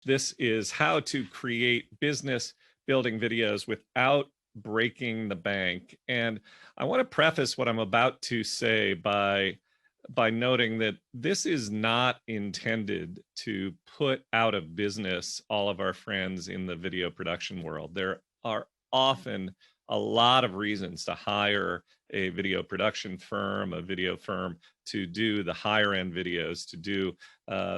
This is how to create business building videos without breaking the bank. And I want to preface what I'm about to say by noting that this is not intended to put out of business all of our friends in the video production world. There are often a lot of reasons to hire a video production firm, a video firm, to do the higher end videos, to do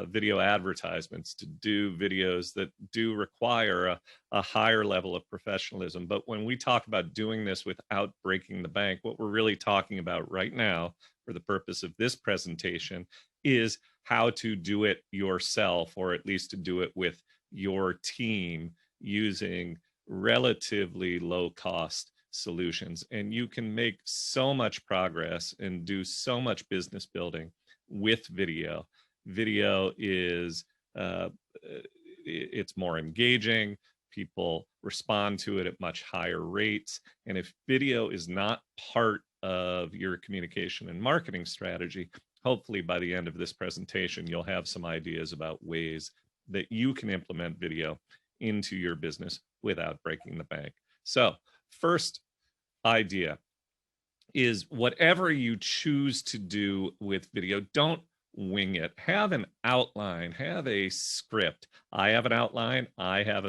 video advertisements, to do videos that do require a higher level of professionalism. But when we talk about doing this without breaking the bank, what we're really talking about right now, for the purpose of this presentation, is how to do it yourself, or at least to do it with your team using relatively low cost solutions. And you can make so much progress and do so much business building with video. Video is it's more engaging. People respond to it at much higher rates. And if video is not part of your communication and marketing strategy, hopefully by the end of this presentation, you'll have some ideas about ways that you can implement video into your business without breaking the bank. So, first idea is whatever you choose to do with video, don't wing it. Have an outline, have a script. I have an outline. I have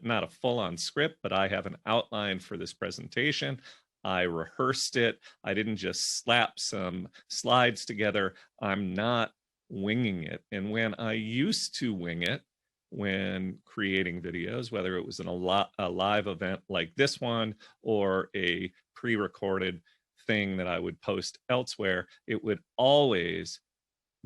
not a full-on script, but I have an outline for this presentation. I rehearsed it. I didn't just slap some slides together. I'm not winging it. And when I used to wing it, when creating videos, whether it was in a live event like this one or a pre-recorded thing that I would post elsewhere, it would always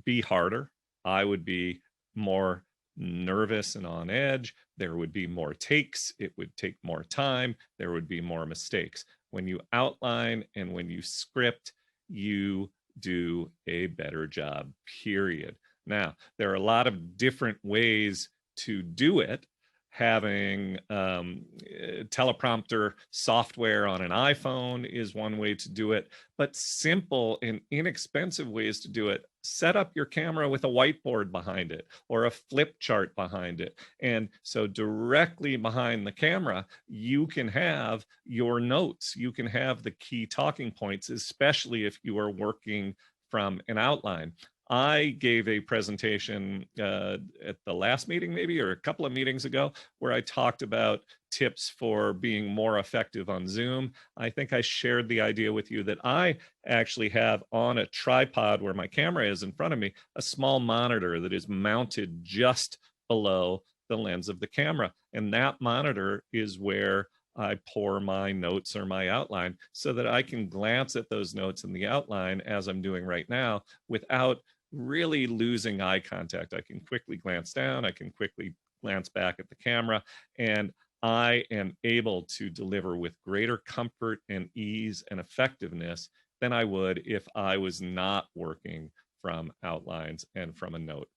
be harder. I would be more nervous and on edge. There would be more takes. It would take more time. There would be more mistakes. When you outline and when you script, you do a better job, period. Now, there are a lot of different ways to do it. Having teleprompter software on an iPhone is one way to do it, but simple and inexpensive ways to do it. Set up your camera with a whiteboard behind it or a flip chart behind it. And so directly behind the camera, you can have your notes. You can have the key talking points, especially if you are working from an outline. I gave a presentation at the last meeting, maybe, or a couple of meetings ago, where I talked about tips for being more effective on Zoom. I think I shared the idea with you that I actually have on a tripod where my camera is in front of me, a small monitor that is mounted just below the lens of the camera. And that monitor is where I pour my notes or my outline so that I can glance at those notes in the outline as I'm doing right now without really losing eye contact. I can quickly glance down, I can quickly glance back at the camera, and I am able to deliver with greater comfort and ease and effectiveness than I would if I was not working from outlines and from a note.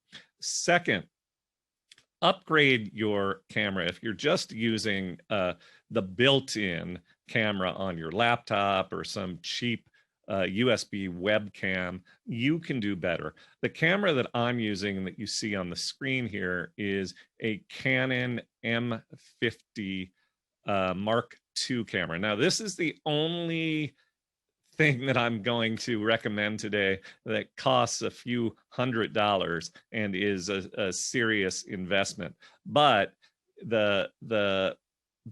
Second, upgrade your camera. If you're just using the built-in camera on your laptop or some cheap USB webcam, you can do better. The camera that I'm using that you see on the screen here is a Canon M50 Mark II camera. Now, this is the only thing that I'm going to recommend today that costs a few $100s and is a serious investment. But the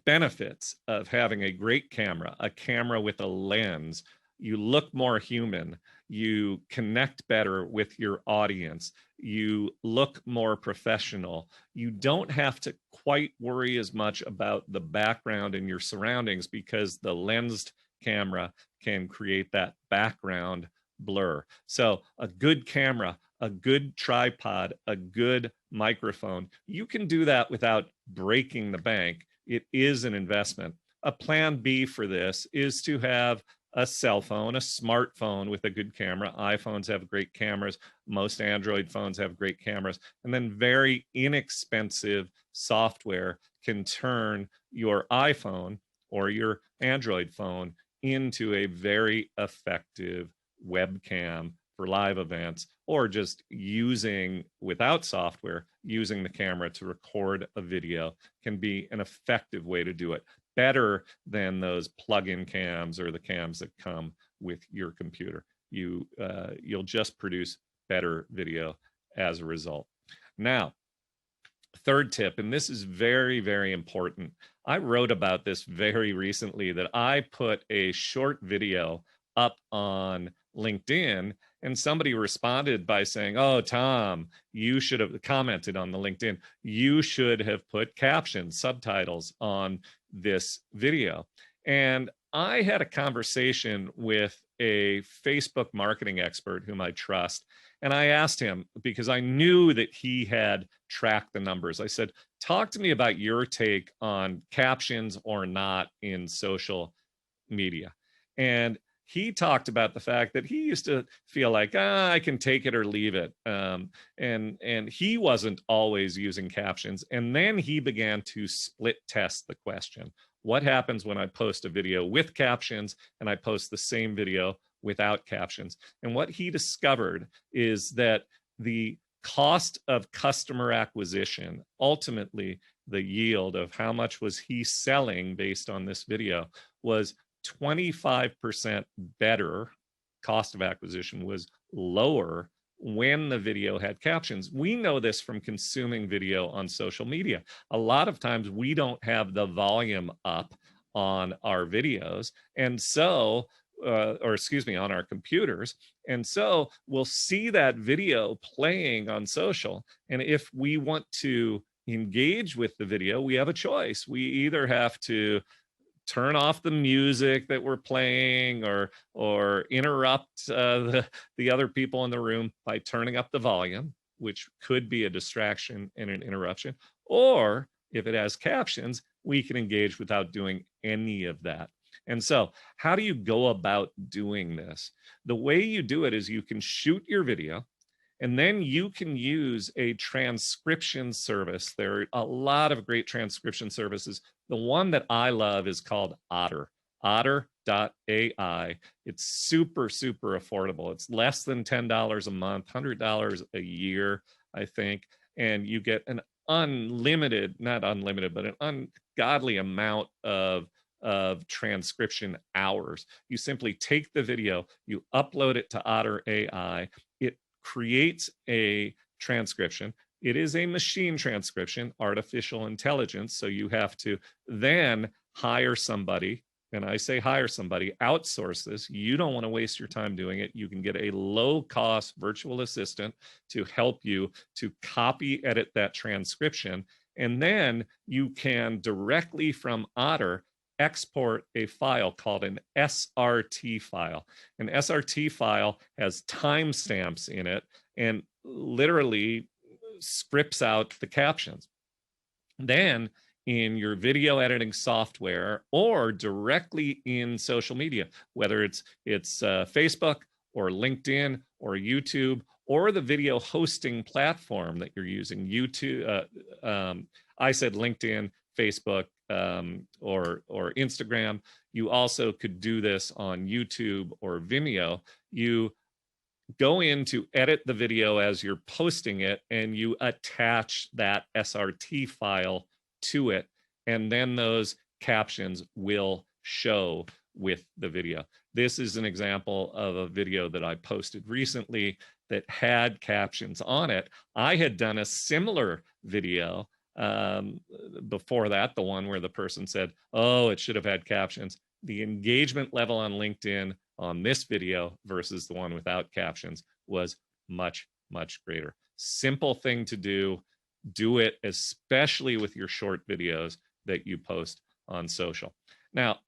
benefits of having a great camera, a camera with a lens, you look more human, you connect better with your audience, you look more professional, you don't have to quite worry as much about the background and your surroundings because the lensed camera can create that background blur. So a good camera, a good tripod, a good microphone, you can do that without breaking the bank. It is an investment. A plan B for this is to have a cell phone, a smartphone with a good camera. iPhones have great cameras. Most Android phones have great cameras. And then very inexpensive software can turn your iPhone or your Android phone into a very effective webcam for live events, or just using, without software, using the camera to record a video can be an effective way to do it, better than those plug-in cams or the cams that come with your computer. You'll just produce better video as a result. Now, third tip, and this is very, very important. I wrote about this very recently, that I put a short video up on LinkedIn, and somebody responded by saying, "Oh, Tom, you should have," commented on the LinkedIn, "you should have put captions, subtitles on this video." And I had a conversation with a Facebook marketing expert whom I trust. And I asked him, because I knew that he had tracked the numbers. I said, "Talk to me about your take on captions or not in social media." And he talked about the fact that he used to feel like, I can take it or leave it. And he wasn't always using captions. And then he began to split test the question. What happens when I post a video with captions and I post the same video without captions? And what he discovered is that the cost of customer acquisition, ultimately the yield of how much was he selling based on this video, was 25% better. Cost of acquisition was lower when the video had captions. We know this from consuming video on social media. A lot of times we don't have the volume up on our videos, and so on our computers. And so we'll see that video playing on social. And if we want to engage with the video, we have a choice. We either have to turn off the music that we're playing, or interrupt the other people in the room by turning up the volume, which could be a distraction and an interruption. Or if it has captions, we can engage without doing any of that. And so how do you go about doing this? The way you do it is you can shoot your video, and then you can use a transcription service. There are a lot of great transcription services. The one that I love is called Otter, otter.ai. It's super, super affordable. It's less than $10 a month, $100 a year, I think. And you get an unlimited, not unlimited, but an ungodly amount of transcription hours. You simply take the video, you upload it to Otter AI. It creates a transcription. It is a machine transcription, artificial intelligence. So you have to then hire somebody. And I say hire somebody, outsource this. You don't want to waste your time doing it. You can get a low-cost virtual assistant to help you to copy edit that transcription. And then you can directly from Otter export a file called an SRT file. An SRT file has timestamps in it and literally scripts out the captions. Then in your video editing software or directly in social media, whether it's Facebook or LinkedIn or YouTube or the video hosting platform that you're using, YouTube, I said LinkedIn, Facebook, or Instagram. You also could do this on YouTube or Vimeo. You go in to edit the video as you're posting it, and you attach that SRT file to it, and then those captions will show with the video. This is an example of a video that I posted recently that had captions on it. I had done a similar video before that, the one where the person said, "Oh, it should have had captions." The engagement level on LinkedIn on this video versus the one without captions was much, much greater. Simple thing to do. Do it, especially with your short videos that you post on social. Now,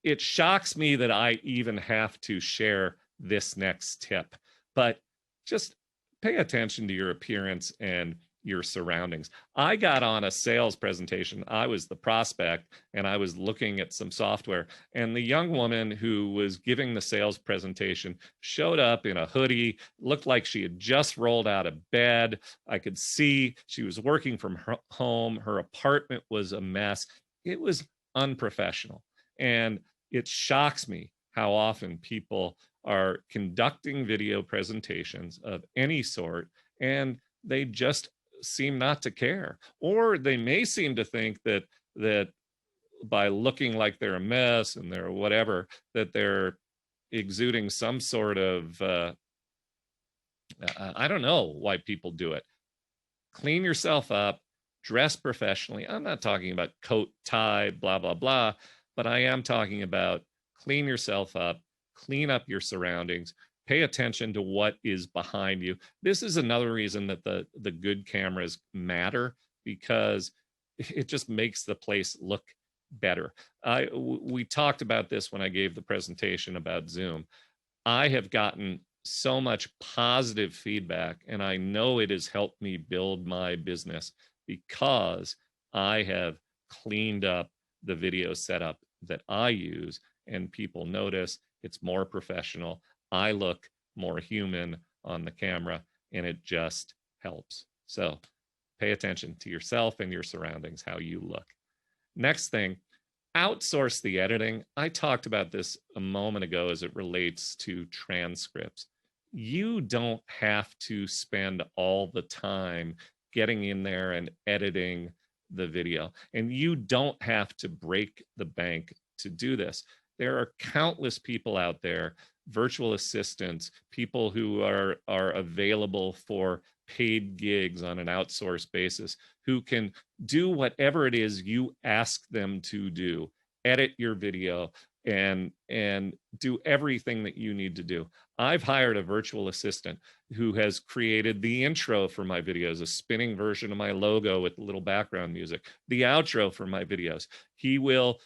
it shocks me that I even have to share this next tip, but just pay attention to your appearance and your surroundings. I got on a sales presentation. I was the prospect, and I was looking at some software, and the young woman who was giving the sales presentation showed up in a hoodie, looked like she had just rolled out of bed. I could see she was working from her home. Her apartment was a mess. It was unprofessional. And it shocks me how often people are conducting video presentations of any sort, and they just seem not to care. Or they may seem to think that by looking like they're a mess and they're whatever, that they're exuding some sort of I don't know why people do it. Clean yourself up, dress professionally. I'm not talking about coat, tie, blah, blah, blah, but I am talking about clean yourself up, clean up your surroundings, pay attention to what is behind you. This is another reason that the good cameras matter, because it just makes the place look better. We talked about this when I gave the presentation about Zoom. I have gotten so much positive feedback, and I know it has helped me build my business because I have cleaned up the video setup that I use, and people notice it's more professional. I look more human on the camera, and it just helps. So pay attention to yourself and your surroundings, how you look. Next thing, outsource the editing. I talked about this a moment ago as it relates to transcripts. You don't have to spend all the time getting in there and editing the video, and you don't have to break the bank to do this. There are countless people out there, virtual assistants, people who are available for paid gigs on an outsourced basis, who can do whatever it is you ask them to do, edit your video, and do everything that you need to do. I've hired a virtual assistant who has created the intro for my videos, a spinning version of my logo with a little background music, the outro for my videos. He will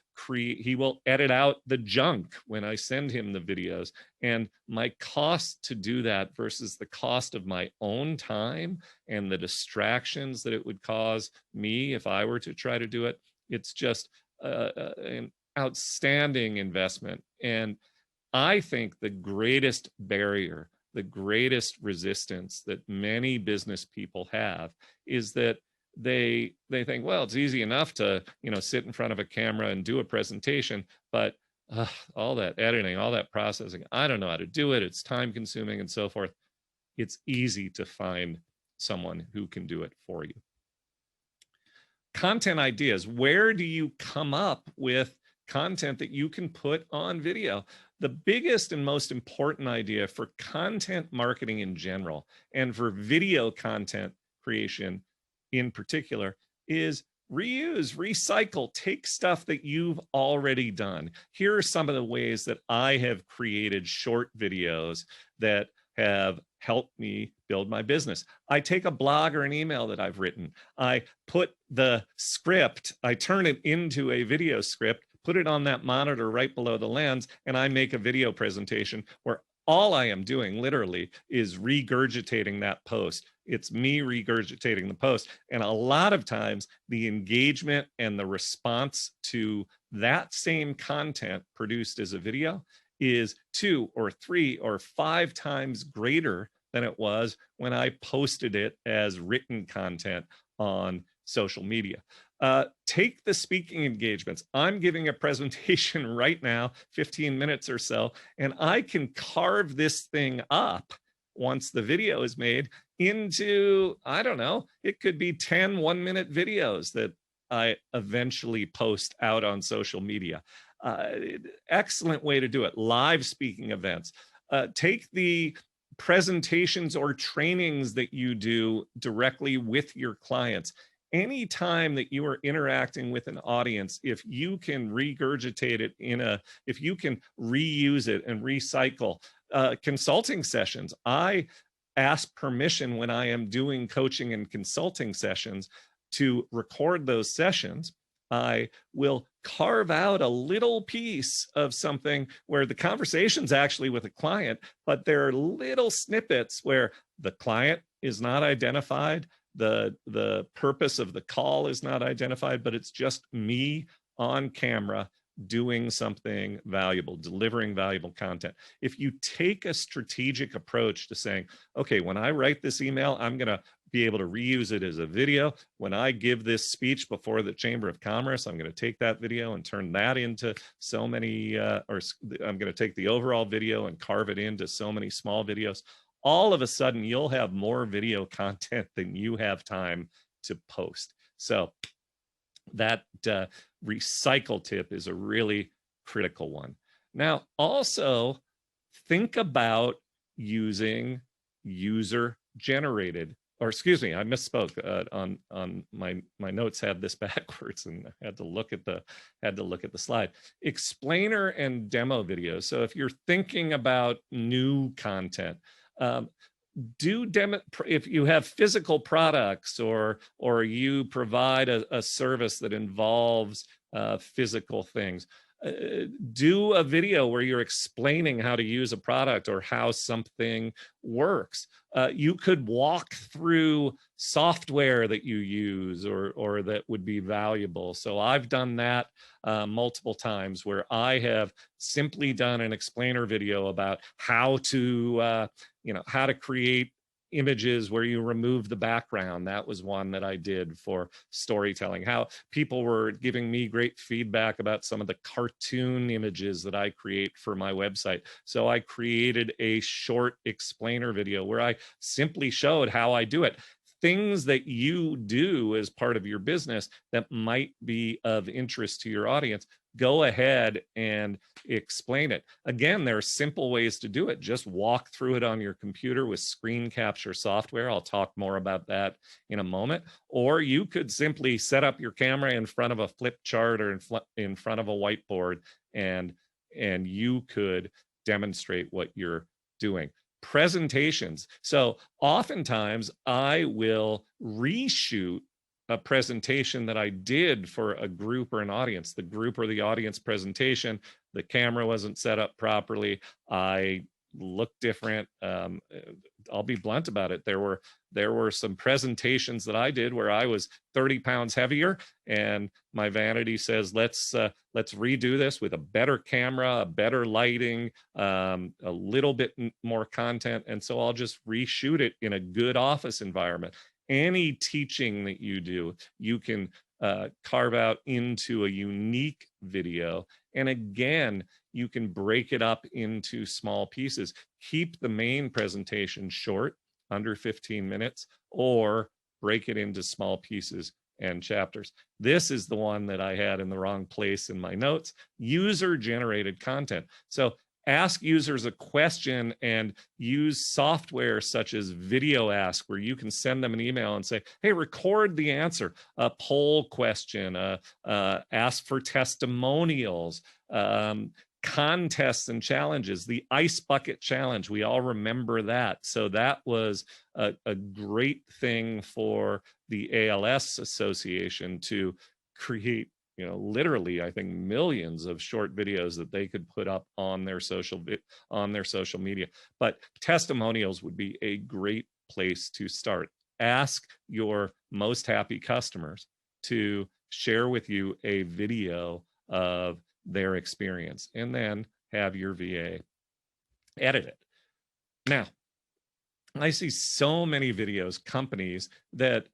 edit out the junk when I send him the videos. And my cost to do that versus the cost of my own time and the distractions that it would cause me if I were to try to do it, it's just an outstanding investment. And I think the greatest barrier, the greatest resistance that many business people have is that they think, well, it's easy enough to, sit in front of a camera and do a presentation, but all that editing, all that processing, I don't know how to do it. It's time consuming and so forth. It's easy to find someone who can do it for you. Content ideas. Where do you come up with content that you can put on video? The biggest and most important idea for content marketing in general, and for video content creation in particular, is reuse, recycle, take stuff that you've already done. Here are some of the ways that I have created short videos that have helped me build my business. I take a blog or an email that I've written. I put the script, I turn it into a video script, put it on that monitor right below the lens, and I make a video presentation where all I am doing literally is regurgitating that post. It's me regurgitating the post. And a lot of times the engagement and the response to that same content produced as a video is 2 or 3 or 5 times greater than it was when I posted it as written content on social media. Take the speaking engagements. I'm giving a presentation right now, 15 minutes or so, and I can carve this thing up once the video is made into, I don't know, it could be 10 one-minute videos that I eventually post out on social media. Excellent way to do it. Live speaking events. Take the presentations or trainings that you do directly with your clients. Anytime that you are interacting with an audience, if you can regurgitate it if you can reuse it and recycle, consulting sessions. I ask permission when I am doing coaching and consulting sessions to record those sessions. I will carve out a little piece of something where the conversation's actually with a client, but there are little snippets where the client is not identified, the purpose of the call is not identified, but it's just me on camera doing something valuable, delivering valuable content. If you take a strategic approach to saying, okay, when I write this email, I'm going to be able to reuse it as a video. When I give this speech before the Chamber of Commerce, I'm going to take that video and turn that into so many, or I'm going to take the overall video and carve it into so many small videos. All of a sudden, you'll have more video content than you have time to post. So that recycle tip is a really critical one. Now, also think about using user generated, or excuse me, I misspoke. On my notes had this backwards, and I had to look at the slide. Explainer and demo videos. So if you're thinking about new content, do demo if you have physical products, or you provide a service that involves physical things. Do a video where you're explaining how to use a product or how something works. You could walk through software that you use or that would be valuable. So I've done that multiple times, where I have simply done an explainer video about how to how to create images where you remove the background. That was one that I did for storytelling. How people were giving me great feedback about some of the cartoon images that I create for my website. So I created a short explainer video where I simply showed how I do it. Things that you do as part of your business that might be of interest to your audience, go ahead and explain it. Again, there are simple ways to do it. Just walk through it on your computer with screen capture software. I'll talk more about that in a moment. Or you could simply set up your camera in front of a flip chart or in front of a whiteboard, and you could demonstrate what you're doing. Presentations. So oftentimes I will reshoot a presentation that I did for a group or an audience. The group or the audience presentation, the camera wasn't set up properly. I looked different. I'll be blunt about it. There were some presentations that I did where I was 30 pounds heavier, and my vanity says, let's redo this with a better camera, a better lighting, a little bit more content. And so I'll just reshoot it in a good office environment. Any teaching that you do, you can carve out into a unique video. And again, you can break it up into small pieces. Keep the main presentation short, under 15 minutes, or break it into small pieces and chapters. This is the one that I had in the wrong place in my notes. User-generated content. So ask users a question and use software such as Video Ask, where you can send them an email and say, hey, record the answer, a poll question, ask for testimonials, contests and challenges. The ice bucket challenge, we all remember that. So that was a great thing for the ALS Association to create, literally, I think, millions of short videos that they could put up on their social media. But testimonials would be a great place to start. Ask your most happy customers to share with you a video of their experience, and then have your VA edit it. Now, I see so many companies that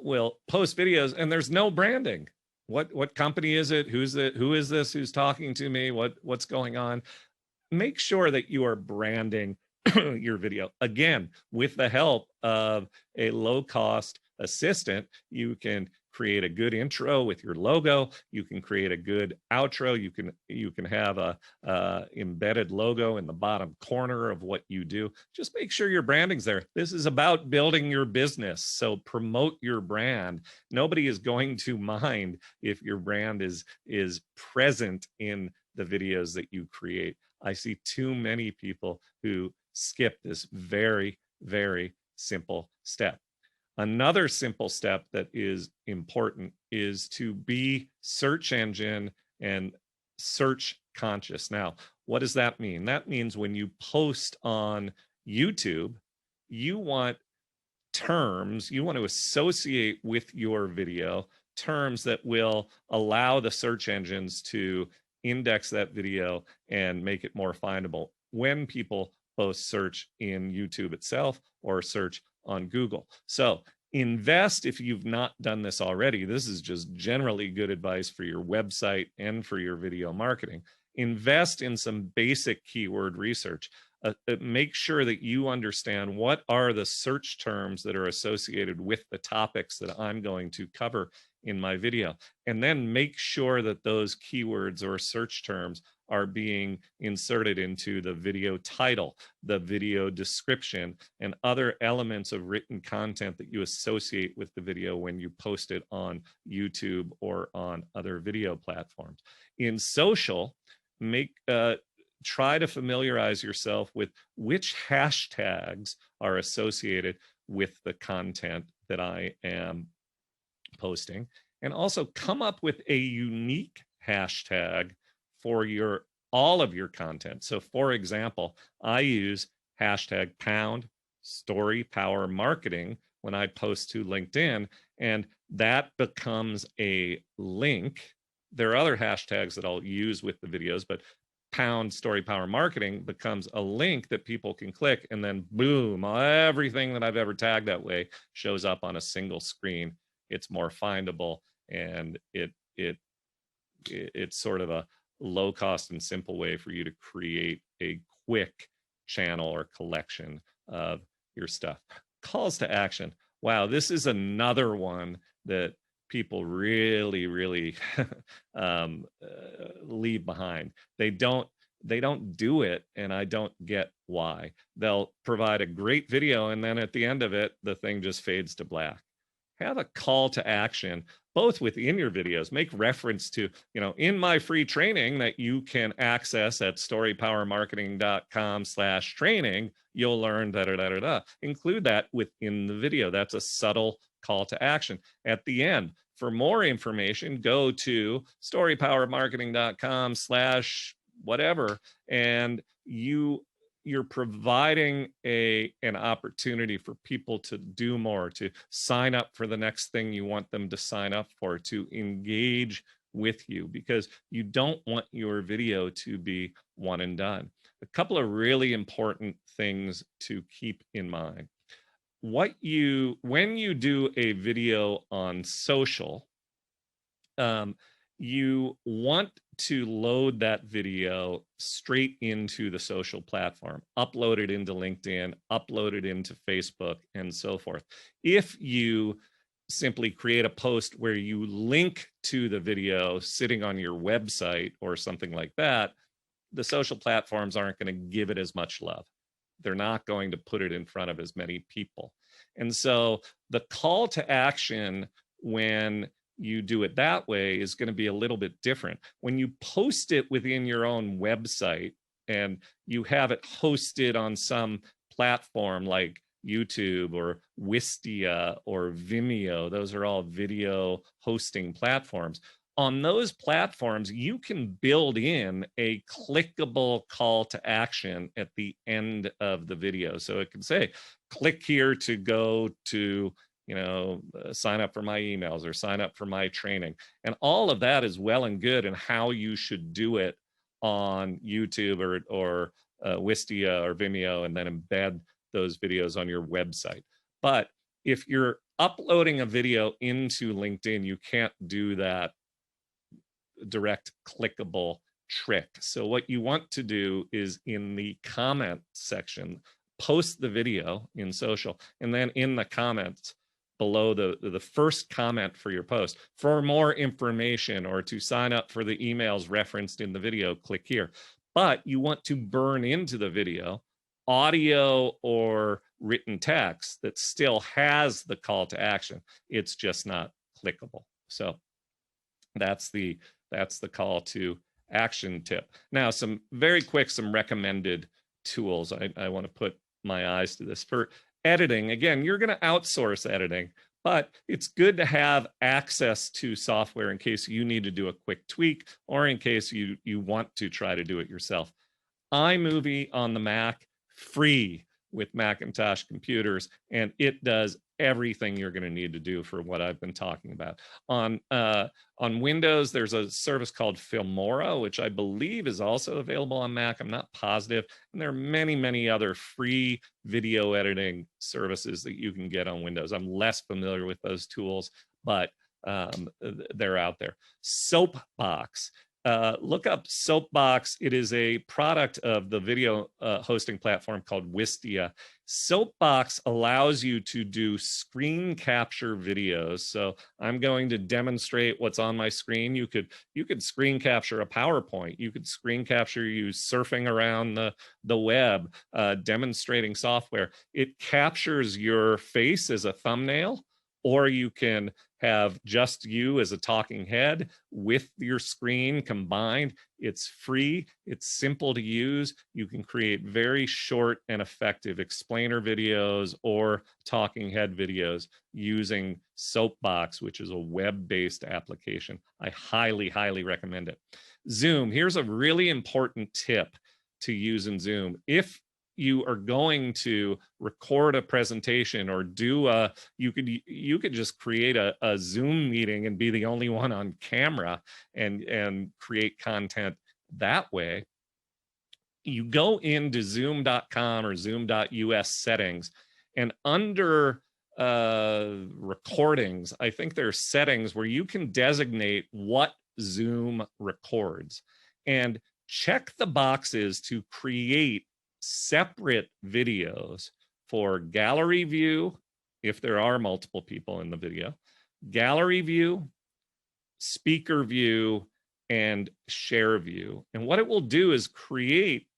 will post videos and there's no branding. What company is it? Who is this? Who's talking to me? What's going on? Make sure that you are branding your video. Again, with the help of a low-cost assistant, you can create a good intro with your logo. You can create a good outro. You can have a embedded logo in the bottom corner of what you do. Just make sure your branding's there. This is about building your business, so promote your brand. Nobody is going to mind if your brand is present in the videos that you create. I see too many people who skip this very, very simple step. Another simple step that is important is to be search engine and search conscious. Now, what does that mean? That means when you post on YouTube, you want to associate with your video terms that will allow the search engines to index that video and make it more findable when people both search in YouTube itself or search on Google. So invest, if you've not done this already, this is just generally good advice for your website and for your video marketing. Invest in some basic keyword research. Make sure that you understand what are the search terms that are associated with the topics that I'm going to cover in my video. And then make sure that those keywords or search terms are being inserted into the video title, the video description, and other elements of written content that you associate with the video when you post it on YouTube or on other video platforms. In social, try to familiarize yourself with which hashtags are associated with the content that I am posting, and also come up with a unique hashtag for all of your content. So for example, I use hashtag pound story power marketing when I post to LinkedIn, and that becomes a link. There are other hashtags that I'll use with the videos, but pound story power marketing becomes a link that people can click, and then boom, everything that I've ever tagged that way shows up on a single screen. It's more findable, and it's sort of a low cost and simple way for you to create a quick channel or collection of your stuff. Calls to action. Wow, this is another one that people really leave behind. They don't do it, and I don't get why. They'll provide a great video, and then at the end of it, the thing just fades to black. Have a call to action, both within your videos. Make reference to, in my free training that you can access at storypowermarketing.com/training, you'll learn da-da-da-da-da. Include that within the video. That's a subtle call to action. At the end, for more information, go to storypowermarketing.com/whatever, and you're providing an opportunity for people to do more, to sign up for the next thing you want them to sign up for, to engage with you, because you don't want your video to be one and done. A couple of really important things to keep in mind. When you do a video on social, you want to load that video straight into the social platform, upload it into LinkedIn, upload it into Facebook, and so forth. If you simply create a post where you link to the video sitting on your website or something like that, the social platforms aren't going to give it as much love. They're not going to put it in front of as many people. And so the call to action when you do it that way is going to be a little bit different. When you post it within your own website and you have it hosted on some platform like YouTube or Wistia or Vimeo, those are all video hosting platforms. On those platforms, you can build in a clickable call to action at the end of the video. So it can say, click here to go to sign up for my emails or sign up for my training. And all of that is well and good in how you should do it on YouTube or Wistia or Vimeo, and then embed those videos on your website. But if you're uploading a video into LinkedIn, you can't do that direct clickable trick. So what you want to do is in the comment section, post the video in social, and then in the comments below the first comment for your post, for more information or to sign up for the emails referenced in the video, click here. But you want to burn into the video audio or written text that still has the call to action. It's just not clickable. So that's the call to action tip. Now, some recommended tools. I want to put my eyes to this. For editing, again, you're going to outsource editing, but it's good to have access to software in case you need to do a quick tweak or in case you want to try to do it yourself. iMovie on the Mac, free with Macintosh computers, and it does everything you're going to need to do for what I've been talking about. On Windows, there's a service called Filmora, which I believe is also available on Mac. I'm not positive. And there are many, many other free video editing services that you can get on Windows. I'm less familiar with those tools, but they're out there. Soapbox. Look up Soapbox. It is a product of the video hosting platform called Wistia. Soapbox allows you to do screen capture videos. So I'm going to demonstrate what's on my screen. You could screen capture a PowerPoint. You could screen capture you surfing around the web, demonstrating software. It captures your face as a thumbnail, or you can have just you as a talking head with your screen combined. It's free. It's simple to use. You can create very short and effective explainer videos or talking head videos using Soapbox, which is a web-based application. I highly, highly recommend it. Zoom. Here's a really important tip to use in Zoom. If you are going to record a presentation or do you could just create a Zoom meeting and be the only one on camera and create content that way. You go into zoom.com or zoom.us settings, and under recordings, I think there are settings where you can designate what Zoom records, and check the boxes to create separate videos for gallery view, if there are multiple people in the video, gallery view, speaker view, and share view. And what it will do is create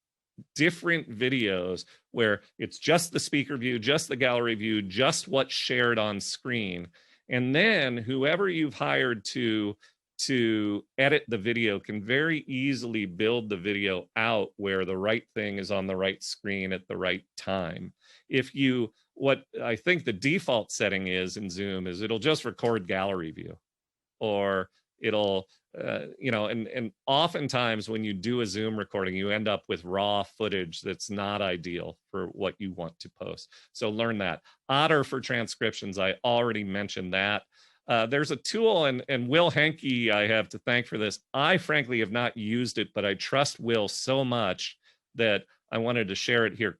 different videos where it's just the speaker view, just the gallery view, just what's shared on screen. And then whoever you've hired to edit the video can very easily build the video out where the right thing is on the right screen at the right time. What I think the default setting is in Zoom is it'll just record gallery view, or it'll, and oftentimes when you do a Zoom recording, you end up with raw footage that's not ideal for what you want to post. So learn that. Otter for transcriptions, I already mentioned that. There's a tool, and Will Henke I have to thank for this. I frankly have not used it, but I trust Will so much that I wanted to share it here.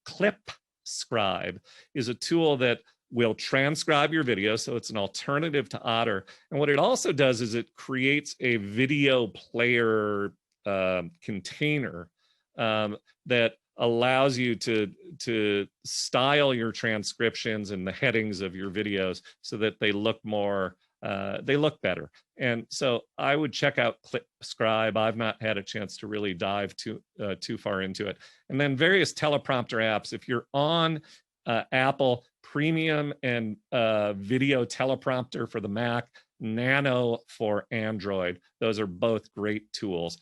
ClipScribe is a tool that will transcribe your video, so it's an alternative to Otter. And what it also does is it creates a video player container that allows you to style your transcriptions and the headings of your videos so that they look more, they look better. And so I would check out ClipScribe. I've not had a chance to really dive too far into it. And then various teleprompter apps. If you're on Apple, Premium and Video Teleprompter for the Mac, Nano for Android. Those are both great tools.